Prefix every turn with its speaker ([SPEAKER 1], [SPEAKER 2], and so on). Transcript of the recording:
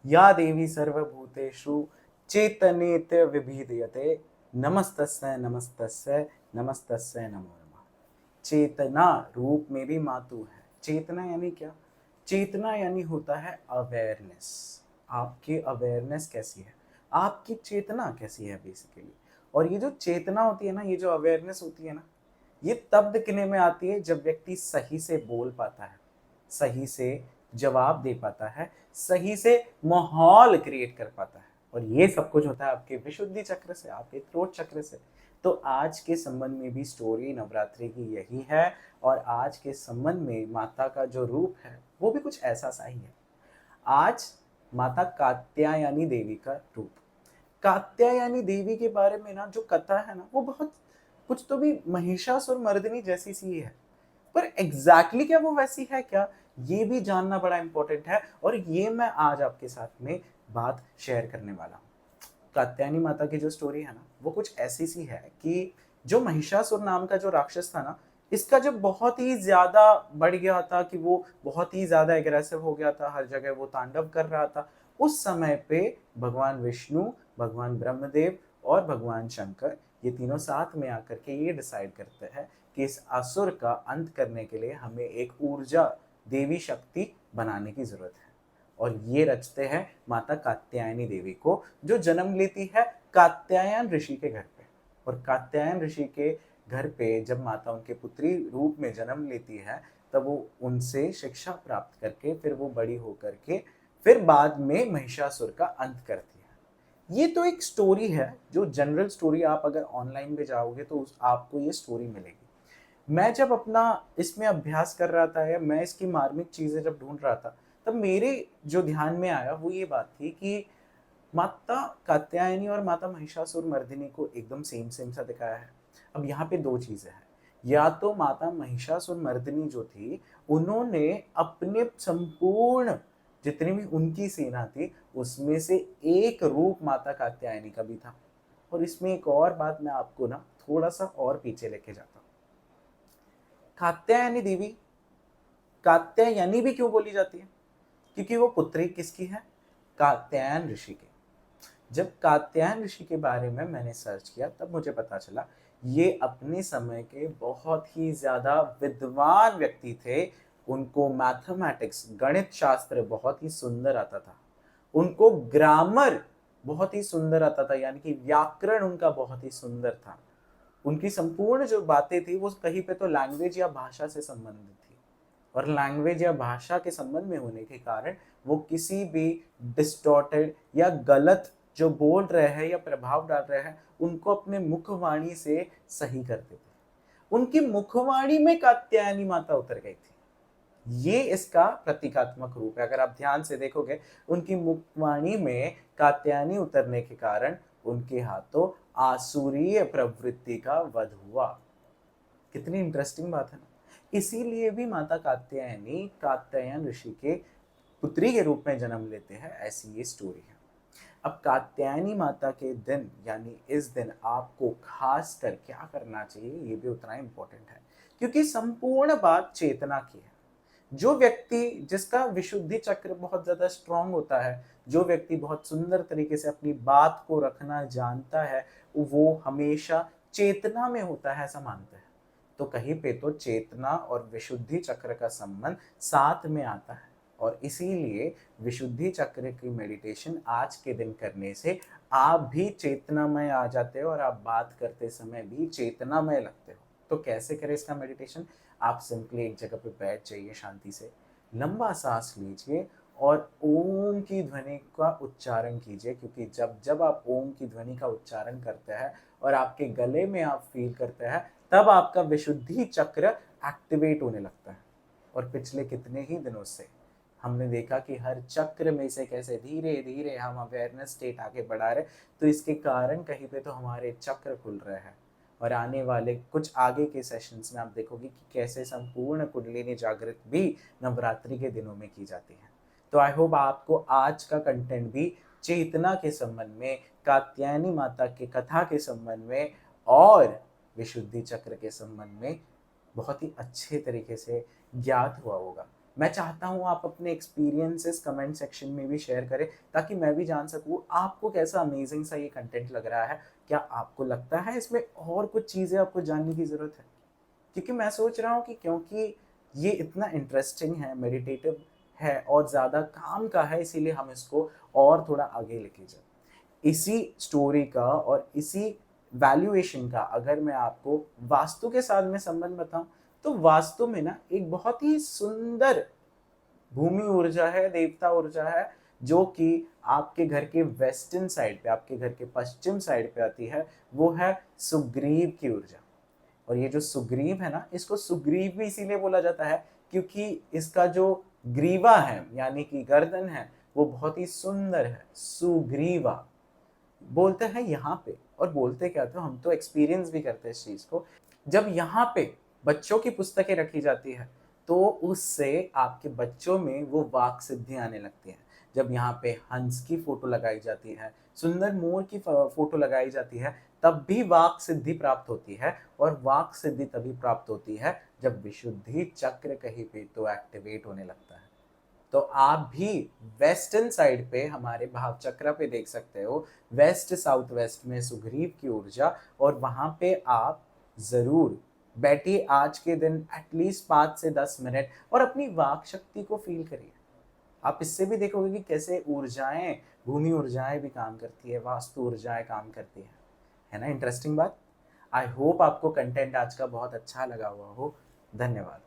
[SPEAKER 1] या देवी सर्वभूतेषु चेतनेत्य विभिधीयते। नमस्तस्यै नमस्तस्यै नमस्तस्यै नमो नमः। चेतना रूप में भी मातु है। चेतना यानी क्या? चेतना यानी होता है अवेयरनेस। आपकी अवेयरनेस कैसी है, आपकी चेतना कैसी है बेसिकली। और ये जो चेतना होती है ना, ये जो अवेयरनेस होती है ना, ये तब दिखने में आती है जब व्यक्ति सही से बोल पाता है, सही से जवाब दे पाता है, सही से माहौल क्रिएट कर पाता है। और ये सब कुछ होता है आपके विशुद्धि चक्र से, आपके थ्रोट चक्र से। तो आज के संबंध में भी स्टोरी नवरात्रि की यही है। और आज के संबंध में माता का जो रूप है वो भी कुछ ऐसा सा ही है। आज माता कात्यायनी देवी का रूप। कात्यायनी देवी के बारे में ना जो कथा है ना, वो बहुत कुछ तो भी महिषासुर मर्दिनी जैसी सी है। पर एग्जैक्टली क्या वो वैसी है क्या, ये भी जानना बड़ा इंपॉर्टेंट है। और ये मैं आज आपके साथ में बात शेयर करने वाला हूँ। कात्यायनी माता की जो स्टोरी है ना, वो कुछ ऐसी सी है कि जो महिषासुर नाम का जो राक्षस था ना, इसका जब बहुत ही ज्यादा बढ़ गया था, कि वो बहुत ही ज्यादा एग्रेसिव हो गया था, हर जगह वो तांडव कर रहा था। उस समय पे भगवान विष्णु, भगवान ब्रह्मदेव और भगवान शंकर, ये तीनों साथ में आकर के ये डिसाइड करते हैं कि इस असुर का अंत करने के लिए हमें एक ऊर्जा देवी शक्ति बनाने की जरूरत है। और ये रचते हैं माता कात्यायनी देवी को, जो जन्म लेती है कात्यायन ऋषि के घर पे। और कात्यायन ऋषि के घर पे जब माता उनके पुत्री रूप में जन्म लेती है, तब वो उनसे शिक्षा प्राप्त करके फिर वो बड़ी होकर के फिर बाद में महिषासुर का अंत करती है। ये तो एक स्टोरी है, जो जनरल स्टोरी, आप अगर ऑनलाइन पे जाओगे तो आपको ये स्टोरी मिलेगी। मैं जब अपना इसमें अभ्यास कर रहा था, या मैं इसकी मार्मिक चीजें जब ढूंढ रहा था, तब मेरे जो ध्यान में आया वो ये बात थी कि माता कात्यायनी और माता महिषासुर मर्दिनी को एकदम सेम सेम सा दिखाया है। अब यहाँ पे दो चीजें हैं। या तो माता महिषासुर मर्दिनी जो थी, उन्होंने अपने संपूर्ण जितनी भी उनकी सेना थी, उसमें से एक रूप माता कात्यायनी का भी था। और इसमें एक और बात मैं आपको ना थोड़ा सा और पीछे लेके जाता हूँ। कात्यायनी देवी कात्यायनी भी क्यों बोली जाती है? क्योंकि वो पुत्री किसकी है? कात्यायन ऋषि की। जब कात्यायन ऋषि के बारे में मैंने सर्च किया, तब मुझे पता चला ये अपने समय के बहुत ही ज्यादा विद्वान व्यक्ति थे। उनको मैथमेटिक्स, गणित शास्त्र बहुत ही सुंदर आता था। उनको ग्रामर बहुत ही सुंदर आता था, यानी कि व्याकरण उनका बहुत ही सुंदर था। उनकी संपूर्ण जो बातें थी वो कहीं पे तो लैंग्वेज या भाषा से संबंधित थी। और लैंग्वेज या भाषा के संबंध में होने के कारण वो किसी भी डिस्टॉर्टेड या गलत जो बोल रहे हैं या प्रभाव डाल रहे हैं, उनको अपने मुखवाणी से सही करते थे। उनकी मुखवाणी में कात्यायनी माता उतर गई थी। ये इसका प्रतीकात्मक रूप है। अगर आप ध्यान से देखोगे, उनकी मुखवाणी में कात्यायनी उतरने के कारण उनके हाथों आसुरीय प्रवृत्ति का वध हुआ। कितनी इंटरेस्टिंग बात है ना। इसीलिए भी माता कात्यायनी कात्यायन ऋषि के पुत्री के रूप में जन्म लेते हैं, ऐसी ये स्टोरी है। अब कात्यायनी माता के दिन, यानी इस दिन आपको खास कर क्या करना चाहिए, ये भी उतना इंपॉर्टेंट है। क्योंकि संपूर्ण बात चेतना की है। जो व्यक्ति, जिसका विशुद्धि चक्र बहुत ज्यादा स्ट्रांग होता है, जो व्यक्ति बहुत सुंदर तरीके से अपनी बात को रखना जानता है, वो हमेशा चेतना में होता है, ऐसा मानते हैं। तो कहीं पे तो चेतना और विशुद्धि चक्र का संबंध साथ में आता है। और इसीलिए विशुद्धि चक्र की मेडिटेशन आज के दिन करने से आप भी चेतनामय आ जाते हो, और आप बात करते समय भी चेतनामय लगते हो। तो कैसे करें इसका मेडिटेशन? आप सिंपली एक जगह पे बैठ जाइए, शांति से लंबा सांस लीजिए और ओम की ध्वनि का उच्चारण कीजिए। क्योंकि जब जब आप ओम की ध्वनि का उच्चारण करते हैं और आपके गले में आप फील करते हैं, तब आपका विशुद्धि चक्र एक्टिवेट होने लगता है। और पिछले कितने ही दिनों से हमने देखा कि हर चक्र में से कैसे धीरे धीरे हम अवेयरनेस स्टेट आगे बढ़ा रहे। तो इसके कारण कहीं पे तो हमारे चक्र खुल रहे हैं। और आने वाले कुछ आगे के सेशंस में आप देखोगे कि कैसे संपूर्ण कुंडलिनी जागृत भी नवरात्रि के दिनों में की जाती है। तो आई होप आपको आज का कंटेंट भी चेतना के संबंध में, कात्यायनी माता की कथा के संबंध में और विशुद्धि चक्र के संबंध में बहुत ही अच्छे तरीके से ज्ञात हुआ होगा। मैं चाहता हूँ आप अपने एक्सपीरियंसेस कमेंट सेक्शन में भी शेयर करें, ताकि मैं भी जान सकूँ आपको कैसा अमेजिंग सा ये कंटेंट लग रहा है। क्या आपको लगता है इसमें और कुछ चीज़ें आपको जानने की ज़रूरत है? क्योंकि मैं सोच रहा हूँ कि क्योंकि ये इतना इंटरेस्टिंग है, मेडिटेटिव है और ज़्यादा काम का है, इसीलिए हम इसको और थोड़ा आगे लेके जाए। इसी स्टोरी का और इसी वैल्यूएशन का अगर मैं आपको वास्तु के साथ में संबंध बताऊं, तो वास्तु में ना एक बहुत ही सुंदर भूमि ऊर्जा है, देवता ऊर्जा है, जो कि आपके घर के वेस्टर्न साइड पे, आपके घर के पश्चिम साइड पे आती है। वो है सुग्रीव की ऊर्जा। और ये जो सुग्रीव है ना, इसको सुग्रीव भी इसीलिए बोला जाता है क्योंकि इसका जो ग्रीवा है यानी कि गर्दन है, वो बहुत ही सुंदर है, सुग्रीवा बोलते हैं यहाँ पे। और बोलते क्या थे, हम तो एक्सपीरियंस भी करते हैं इस चीज को। जब यहाँ पे बच्चों की पुस्तकें रखी जाती है, तो उससे आपके बच्चों में वो वाक सिद्धि आने लगती है। जब यहाँ पे हंस की फोटो लगाई जाती है, सुंदर मोर की फोटो लगाई जाती है, तब भी वाक सिद्धि प्राप्त होती है। और वाक सिद्धि तभी प्राप्त होती है जब विशुद्धि चक्र कहीं पे तो एक्टिवेट होने लगता है। तो आप भी वेस्टर्न साइड पे हमारे भाव चक्र पे देख सकते हो, वेस्ट साउथ वेस्ट में सुग्रीव की ऊर्जा। और वहां पे आप जरूर बैठिए आज के दिन एटलीस्ट 5 से 10 मिनट और अपनी वाक शक्ति को फील करिए। आप इससे भी देखोगे कि कैसे ऊर्जाएं, भूमि ऊर्जाएं भी काम करती है, वास्तु ऊर्जाएं काम करती है ना। इंटरेस्टिंग बात। आई होप आपको कंटेंट आज का बहुत अच्छा लगा हुआ हो। धन्यवाद।